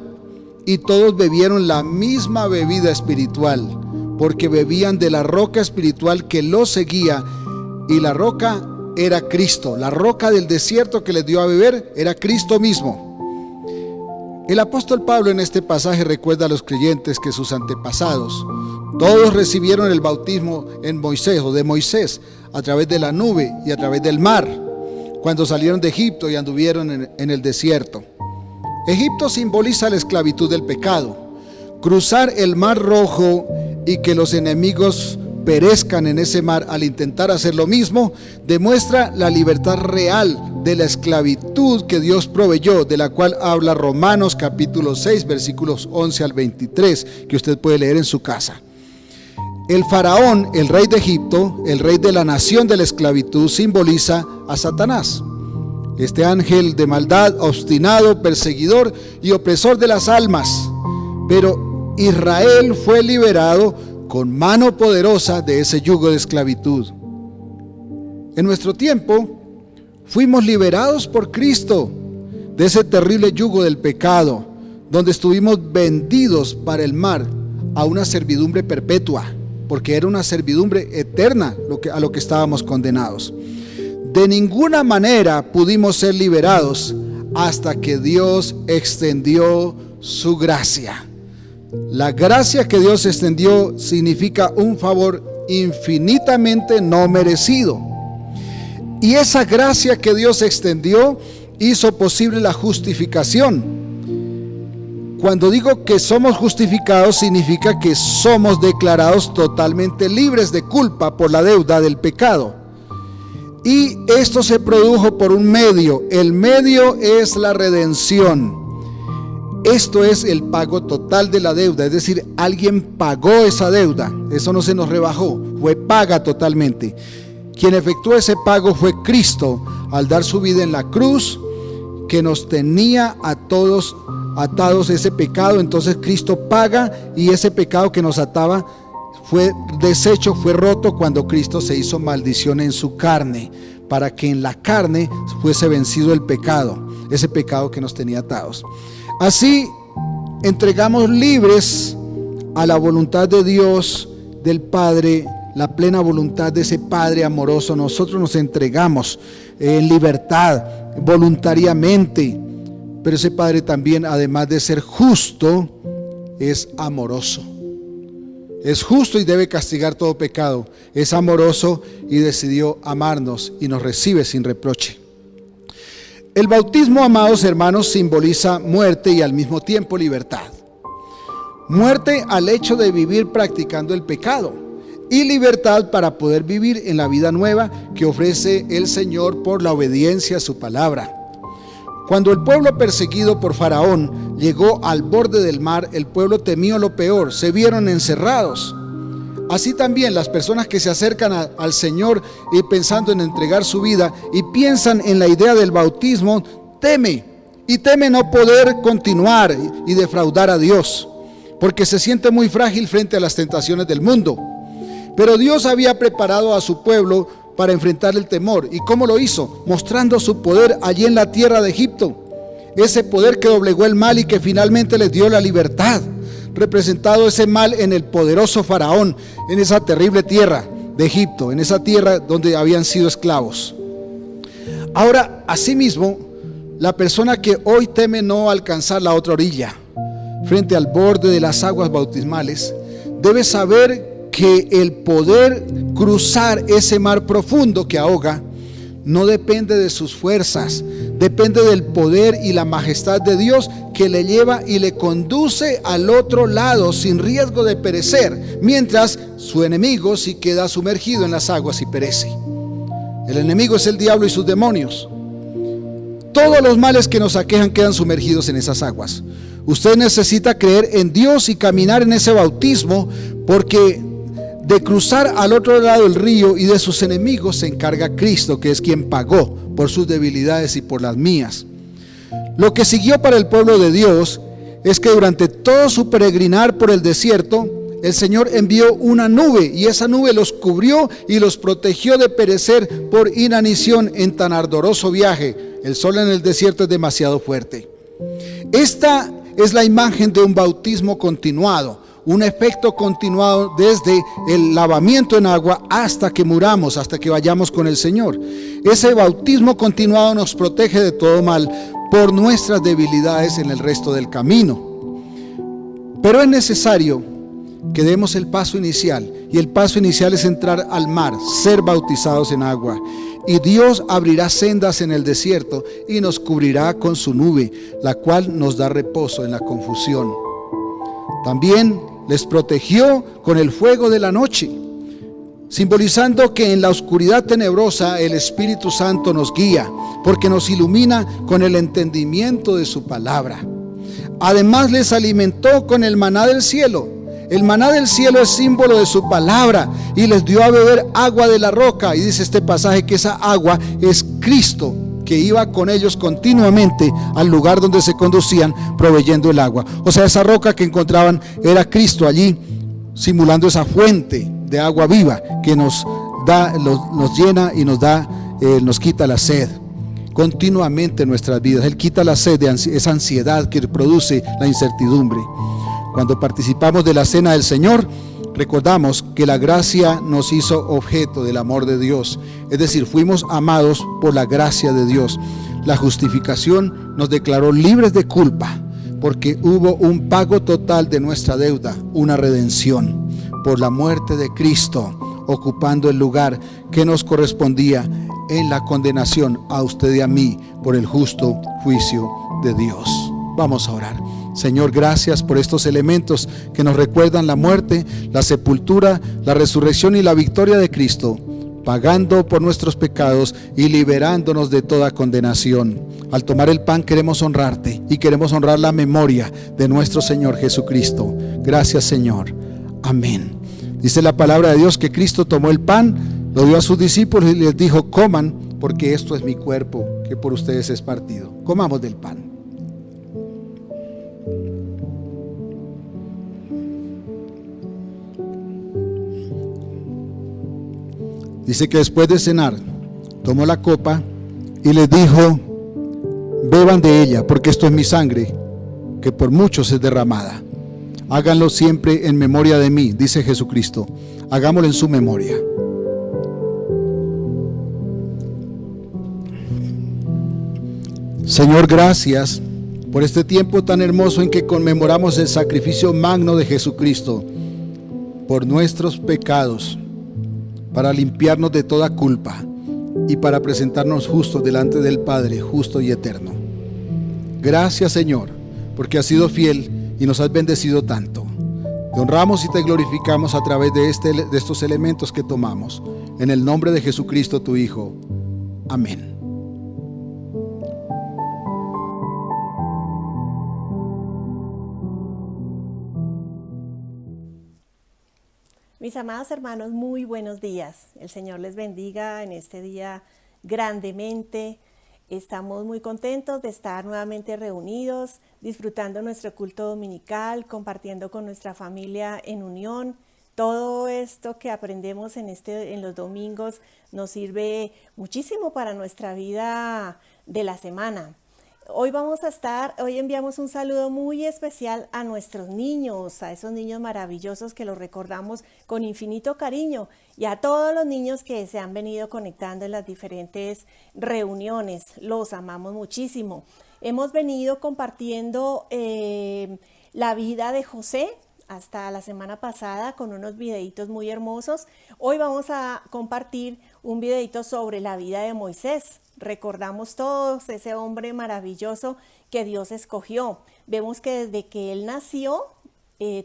Y todos bebieron la misma bebida espiritual, porque bebían de la roca espiritual que los seguía, y la roca era Cristo. La roca del desierto que les dio a beber era Cristo mismo. El apóstol Pablo en este pasaje recuerda a los creyentes que sus antepasados, todos recibieron el bautismo en Moisés o de Moisés, a través de la nube y a través del mar, cuando salieron de Egipto y anduvieron en el desierto. Egipto simboliza la esclavitud del pecado. Cruzar el mar Rojo y que los enemigos perezcan en ese mar al intentar hacer lo mismo, demuestra la libertad real de la esclavitud que Dios proveyó, de la cual habla Romanos capítulo 6, versículos 11 al 23, que usted puede leer en su casa. El faraón, el rey de Egipto, el rey de la nación de la esclavitud, simboliza a Satanás. Este ángel de maldad, obstinado, perseguidor y opresor de las almas. Pero Israel fue liberado con mano poderosa de ese yugo de esclavitud. En nuestro tiempo fuimos liberados por Cristo de ese terrible yugo del pecado, donde estuvimos vendidos para el mar a una servidumbre perpetua, porque era una servidumbre eterna a lo que estábamos condenados. De ninguna manera pudimos ser liberados hasta que Dios extendió su gracia. La gracia que Dios extendió significa un favor infinitamente no merecido. Y esa gracia que Dios extendió hizo posible la justificación. Cuando digo que somos justificados, significa que somos declarados totalmente libres de culpa por la deuda del pecado. Y esto se produjo por un medio. El medio es la redención. Esto es el pago total de la deuda, es decir, alguien pagó esa deuda. Eso no se nos rebajó, fue paga totalmente. Quien efectuó ese pago fue Cristo, al dar su vida en la cruz, que nos tenía a todos atados ese pecado. Entonces Cristo paga, y ese pecado que nos ataba fue deshecho, fue roto cuando Cristo se hizo maldición en su carne, para que en la carne fuese vencido el pecado, ese pecado que nos tenía atados. Así entregamos libres a la voluntad de Dios, del Padre, la plena voluntad de ese Padre amoroso. Nosotros nos entregamos en libertad, voluntariamente. Pero ese Padre también, además de ser justo, es amoroso. Es justo y debe castigar todo pecado. Es amoroso y decidió amarnos y nos recibe sin reproche. El bautismo, amados hermanos, simboliza muerte y al mismo tiempo libertad. Muerte al hecho de vivir practicando el pecado, y libertad para poder vivir en la vida nueva que ofrece el Señor por la obediencia a su palabra. Cuando el pueblo perseguido por Faraón llegó al borde del mar, el pueblo temió lo peor, se vieron encerrados. Así también las personas que se acercan al Señor y pensando en entregar su vida y piensan en la idea del bautismo, teme no poder continuar y defraudar a Dios, porque se siente muy frágil frente a las tentaciones del mundo. Pero Dios había preparado a su pueblo para enfrentar el temor. ¿Y cómo lo hizo? Mostrando su poder allí en la tierra de Egipto. Ese poder que doblegó el mal y que finalmente les dio la libertad. Representado ese mal en el poderoso Faraón, en esa terrible tierra de Egipto, en esa tierra donde habían sido esclavos. Ahora, asimismo, la persona que hoy teme no alcanzar la otra orilla, frente al borde de las aguas bautismales, debe saber que el poder cruzar ese mar profundo que ahoga no depende de sus fuerzas, depende del poder y la majestad de Dios, que le lleva y le conduce al otro lado sin riesgo de perecer, mientras su enemigo sí queda sumergido en las aguas y perece. El enemigo es el diablo y sus demonios. Todos los males que nos aquejan quedan sumergidos en esas aguas. Usted necesita creer en Dios y caminar en ese bautismo, porque de cruzar al otro lado del río y de sus enemigos se encarga Cristo, que es quien pagó por sus debilidades y por las mías. Lo que siguió para el pueblo de Dios es que durante todo su peregrinar por el desierto, el Señor envió una nube, y esa nube los cubrió y los protegió de perecer por inanición en tan ardoroso viaje. El sol en el desierto es demasiado fuerte. Esta es la imagen de un bautismo continuado, un efecto continuado desde el lavamiento en agua hasta que muramos, hasta que vayamos con el Señor. Ese bautismo continuado nos protege de todo mal por nuestras debilidades en el resto del camino. Pero es necesario que demos el paso inicial, y el paso inicial es entrar al mar, ser bautizados en agua. Y Dios abrirá sendas en el desierto y nos cubrirá con su nube, la cual nos da reposo en la confusión. También les protegió con el fuego de la noche, simbolizando que en la oscuridad tenebrosa el Espíritu Santo nos guía, porque nos ilumina con el entendimiento de su palabra. Además les alimentó con el maná del cielo. El maná del cielo es símbolo de su palabra, y les dio a beber agua de la roca. Y dice este pasaje que esa agua es Cristo, que iba con ellos continuamente al lugar donde se conducían, proveyendo el agua. O sea, esa roca que encontraban era Cristo allí, simulando esa fuente de agua viva que nos da, nos llena y nos quita la sed continuamente en nuestras vidas. Él quita la sed, esa ansiedad que produce la incertidumbre. Cuando participamos de la cena del Señor, recordamos que la gracia nos hizo objeto del amor de Dios. Es decir, fuimos amados por la gracia de Dios. La justificación nos declaró libres de culpa, porque hubo un pago total de nuestra deuda, una redención, por la muerte de Cristo, ocupando el lugar que nos correspondía en la condenación a usted y a mí por el justo juicio de Dios. Vamos a orar. Señor, gracias por estos elementos que nos recuerdan la muerte, la sepultura, la resurrección y la victoria de Cristo, pagando por nuestros pecados y liberándonos de toda condenación. Al tomar el pan queremos honrarte y queremos honrar la memoria de nuestro Señor Jesucristo. Gracias, Señor. Amén. Dice la palabra de Dios que Cristo tomó el pan, lo dio a sus discípulos y les dijo: coman, porque esto es mi cuerpo, que por ustedes es partido. Comamos del pan. Dice que después de cenar, tomó la copa y les dijo: beban de ella, porque esto es mi sangre, que por muchos es derramada. Háganlo siempre en memoria de mí, dice Jesucristo. Hagámoslo en su memoria. Señor, gracias por este tiempo tan hermoso en que conmemoramos el sacrificio magno de Jesucristo por nuestros pecados, para limpiarnos de toda culpa y para presentarnos justos delante del Padre, justo y eterno. Gracias, Señor, porque has sido fiel y nos has bendecido tanto. Te honramos y te glorificamos a través de estos elementos que tomamos. En el nombre de Jesucristo, tu Hijo. Amén. Mis amados hermanos, muy buenos días. El Señor les bendiga en este día grandemente. Estamos muy contentos de estar nuevamente reunidos, disfrutando nuestro culto dominical, compartiendo con nuestra familia en unión. Todo esto que aprendemos en los domingos nos sirve muchísimo para nuestra vida de la semana. Hoy enviamos un saludo muy especial a nuestros niños, a esos niños maravillosos que los recordamos con infinito cariño, y a todos los niños que se han venido conectando en las diferentes reuniones. Los amamos muchísimo. Hemos venido compartiendo la vida de José hasta la semana pasada con unos videitos muy hermosos. Hoy vamos a compartir un videito sobre la vida de Moisés. Recordamos todos ese hombre maravilloso que Dios escogió. Vemos que desde que él nació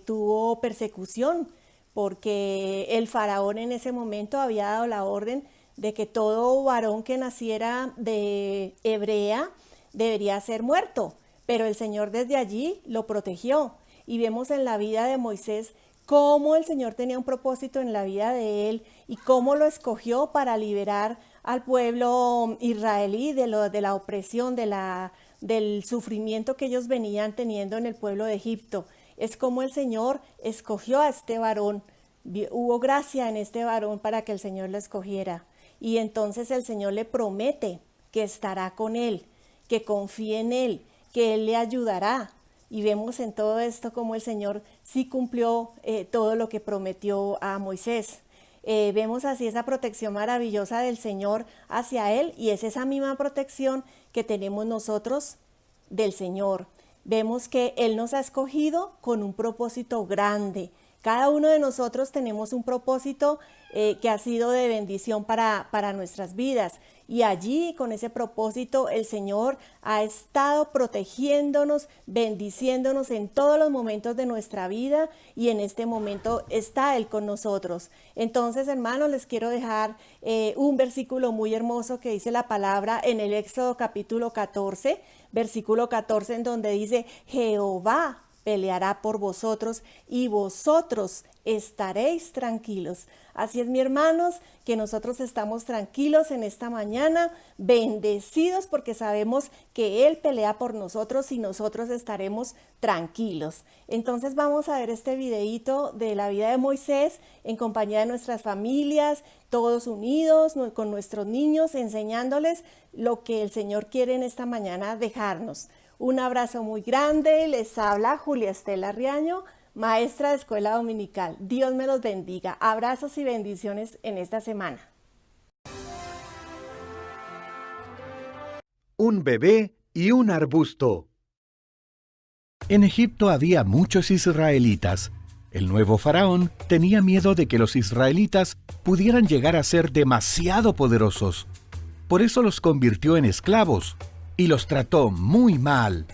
tuvo persecución, porque el faraón en ese momento había dado la orden de que todo varón que naciera de hebrea debería ser muerto, pero el Señor desde allí lo protegió. Y vemos en la vida de Moisés cómo el Señor tenía un propósito en la vida de él y cómo lo escogió para liberar al pueblo israelí de la opresión, del sufrimiento que ellos venían teniendo en el pueblo de Egipto. Es como el Señor escogió a este varón. Hubo gracia en este varón para que el Señor lo escogiera. Y entonces el Señor le promete que estará con él, que confíe en él, que él le ayudará. Y vemos en todo esto cómo el Señor sí cumplió todo lo que prometió a Moisés. Vemos así esa protección maravillosa del Señor hacia él, y es esa misma protección que tenemos nosotros del Señor. Vemos que Él nos ha escogido con un propósito grande. Cada uno de nosotros tenemos un propósito que ha sido de bendición para nuestras vidas. Y allí, con ese propósito, el Señor ha estado protegiéndonos, bendiciéndonos en todos los momentos de nuestra vida, y en este momento está Él con nosotros. Entonces, hermanos, les quiero dejar un versículo muy hermoso que dice la palabra en el Éxodo capítulo 14, versículo 14, en donde dice: Jehová peleará por vosotros y vosotros estaréis tranquilos. Así es, mis hermanos, que nosotros estamos tranquilos en esta mañana, bendecidos porque sabemos que Él pelea por nosotros y nosotros estaremos tranquilos. Entonces vamos a ver este videíto de la vida de Moisés en compañía de nuestras familias, todos unidos con nuestros niños, enseñándoles lo que el Señor quiere en esta mañana dejarnos. Un abrazo muy grande. Les habla Julia Estela Riaño, maestra de Escuela Dominical. Dios me los bendiga. Abrazos y bendiciones en esta semana. Un bebé y un arbusto. En Egipto había muchos israelitas. El nuevo faraón tenía miedo de que los israelitas pudieran llegar a ser demasiado poderosos. Por eso los convirtió en esclavos y los trató muy mal.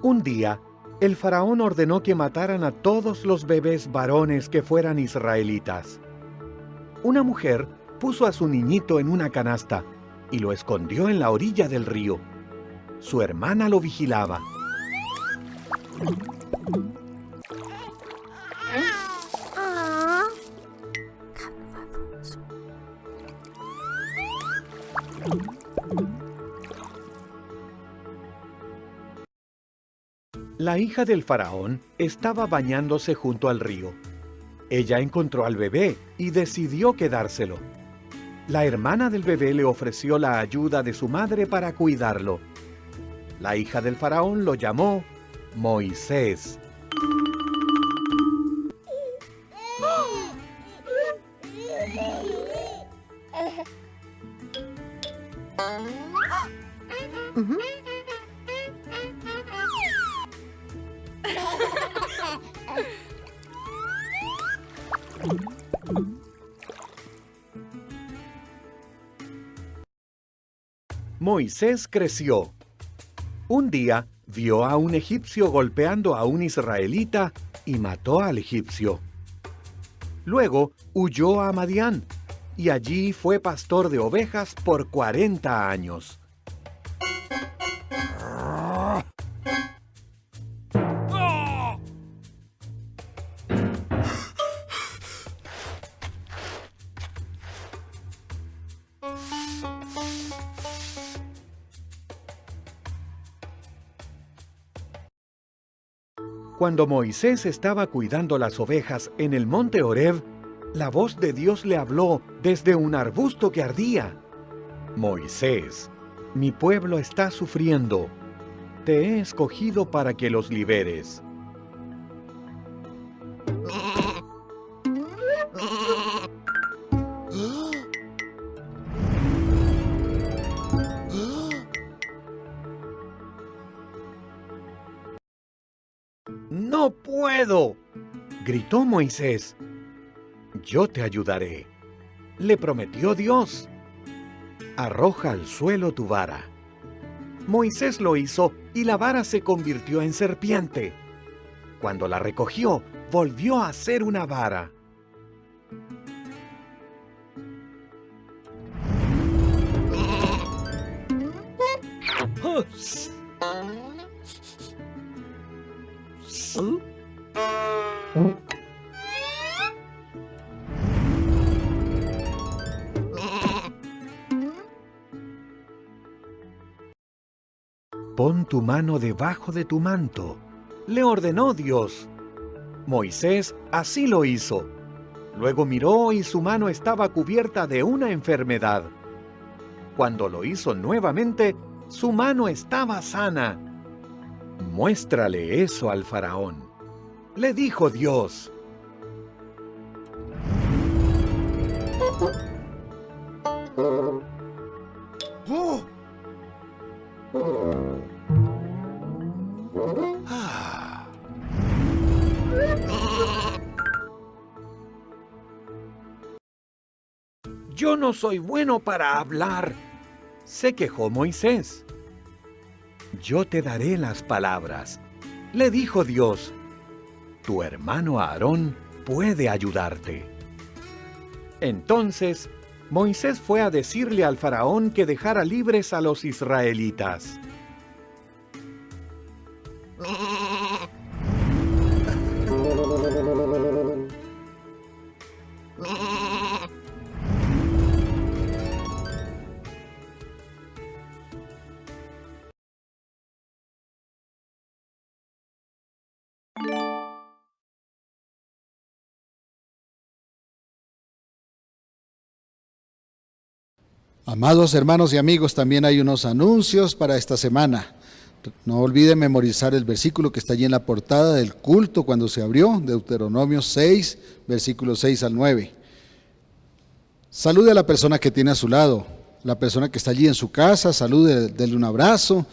Un día, el faraón ordenó que mataran a todos los bebés varones que fueran israelitas. Una mujer puso a su niñito en una canasta y lo escondió en la orilla del río. Su hermana lo vigilaba. La hija del faraón estaba bañándose junto al río. Ella encontró al bebé y decidió quedárselo. La hermana del bebé le ofreció la ayuda de su madre para cuidarlo. La hija del faraón lo llamó Moisés. Moisés creció. Un día vio a un egipcio golpeando a un israelita y mató al egipcio. Luego huyó a Madián y allí fue pastor de ovejas por 40 años. Cuando Moisés estaba cuidando las ovejas en el monte Horeb, la voz de Dios le habló desde un arbusto que ardía. Moisés, mi pueblo está sufriendo. Te he escogido para que los liberes. ¡No puedo!, gritó Moisés. Yo te ayudaré, le prometió Dios. Arroja al suelo tu vara. Moisés lo hizo y la vara se convirtió en serpiente. Cuando la recogió, volvió a ser una vara. Pon tu mano debajo de tu manto, le ordenó Dios. Moisés así lo hizo. Luego miró y su mano estaba cubierta de una enfermedad. Cuando lo hizo nuevamente, su mano estaba sana. Muéstrale eso al faraón, le dijo Dios. Yo no soy bueno para hablar, se quejó Moisés. Yo te daré las palabras, le dijo Dios. Tu hermano Aarón puede ayudarte. Entonces, Moisés fue a decirle al faraón que dejara libres a los israelitas. Amados hermanos y amigos, también hay unos anuncios para esta semana. No olviden memorizar el versículo que está allí en la portada del culto cuando se abrió, Deuteronomio 6, versículos 6 al 9. Salude a la persona que tiene a su lado, la persona que está allí en su casa, salude, denle un abrazo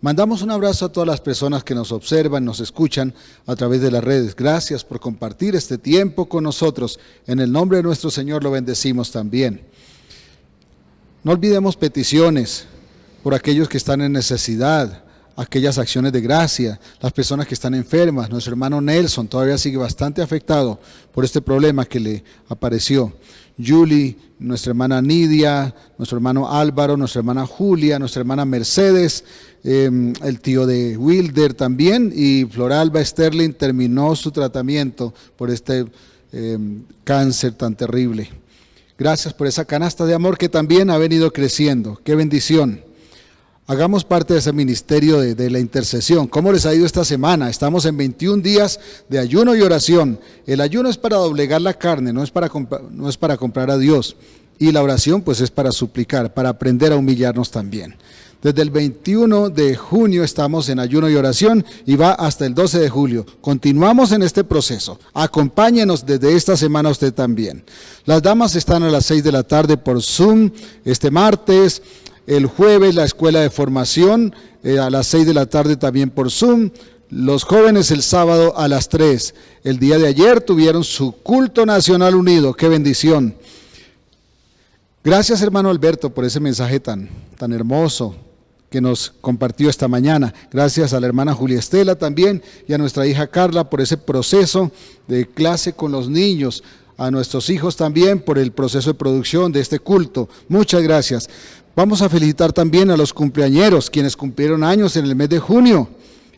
Mandamos un abrazo a todas las personas que nos observan, nos escuchan a través de las redes. Gracias por compartir este tiempo con nosotros. En el nombre de nuestro Señor lo bendecimos también. No olvidemos peticiones por aquellos que están en necesidad, aquellas acciones de gracia, las personas que están enfermas. Nuestro hermano Nelson todavía sigue bastante afectado por este problema que le apareció. Julie, nuestra hermana Nidia, nuestro hermano Álvaro, nuestra hermana Julia, nuestra hermana Mercedes, el tío de Wilder también, y Floralba Sterling terminó su tratamiento por este cáncer tan terrible. Gracias por esa canasta de amor que también ha venido creciendo. ¡Qué bendición! Hagamos parte de ese ministerio de la intercesión. ¿Cómo les ha ido esta semana? Estamos en 21 días de ayuno y oración. El ayuno es para doblegar la carne, no es para comprar a Dios. Y la oración pues es para suplicar, para aprender a humillarnos también. Desde el 21 de junio estamos en ayuno y oración y va hasta el 12 de julio. Continuamos en este proceso. Acompáñenos desde esta semana usted también. Las damas están a las 6 de la tarde por Zoom este martes. El jueves la escuela de formación a las 6 de la tarde también por Zoom. Los jóvenes el sábado a las 3. El día de ayer tuvieron su culto nacional unido. ¡Qué bendición! Gracias, hermano Alberto, por ese mensaje tan hermoso que nos compartió esta mañana. Gracias a la hermana Julia Estela también y a nuestra hija Carla por ese proceso de clase con los niños. A nuestros hijos también por el proceso de producción de este culto. Muchas gracias. Vamos a felicitar también a los cumpleañeros, quienes cumplieron años en el mes de junio.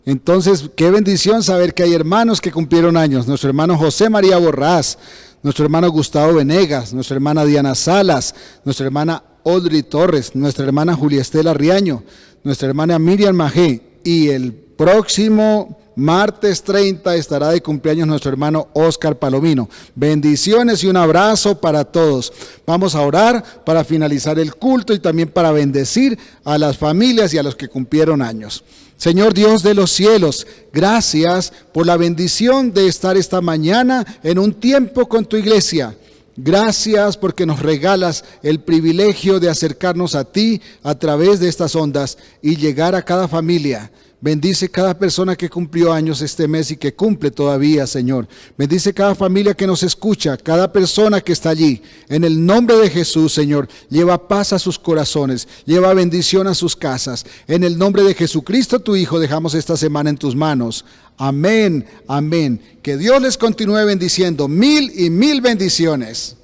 Entonces, qué bendición saber que hay hermanos que cumplieron años. Nuestro hermano José María Borrás, nuestro hermano Gustavo Venegas, nuestra hermana Diana Salas, nuestra hermana Audrey Torres, nuestra hermana Julia Estela Riaño, nuestra hermana Miriam Majé, y el próximo martes 30 estará de cumpleaños nuestro hermano Oscar Palomino. Bendiciones y un abrazo para todos. Vamos a orar para finalizar el culto y también para bendecir a las familias y a los que cumplieron años. Señor Dios de los cielos, gracias por la bendición de estar esta mañana en un tiempo con tu iglesia. Gracias porque nos regalas el privilegio de acercarnos a ti a través de estas ondas y llegar a cada familia. Bendice cada persona que cumplió años este mes y que cumple todavía, Señor. Bendice cada familia que nos escucha, cada persona que está allí. En el nombre de Jesús, Señor, lleva paz a sus corazones, lleva bendición a sus casas. En el nombre de Jesucristo, tu Hijo, dejamos esta semana en tus manos. Amén, amén. Que Dios les continúe bendiciendo. 1000 y 1000 bendiciones.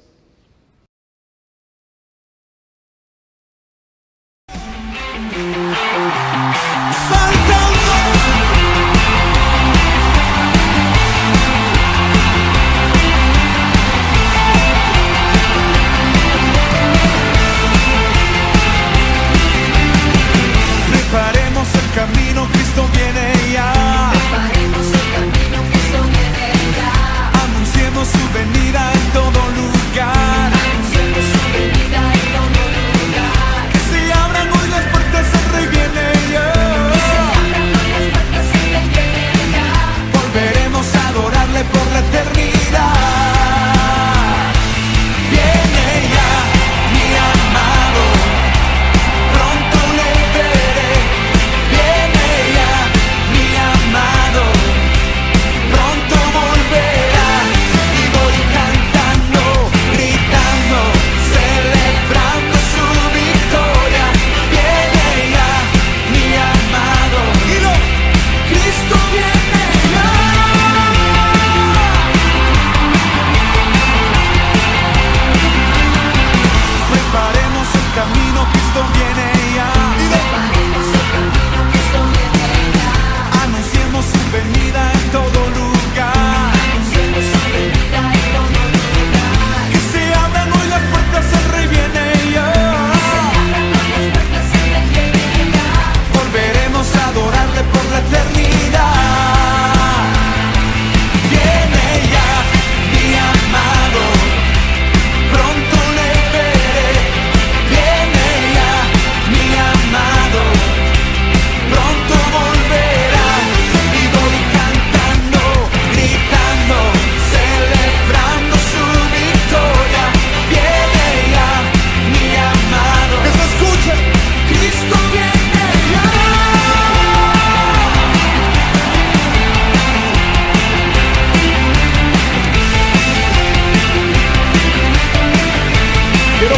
Preparemos el camino, Cristo viene ya. Preparemos el camino, Cristo viene ya. Anunciemos su venida en todo lugar.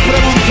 preguntamos.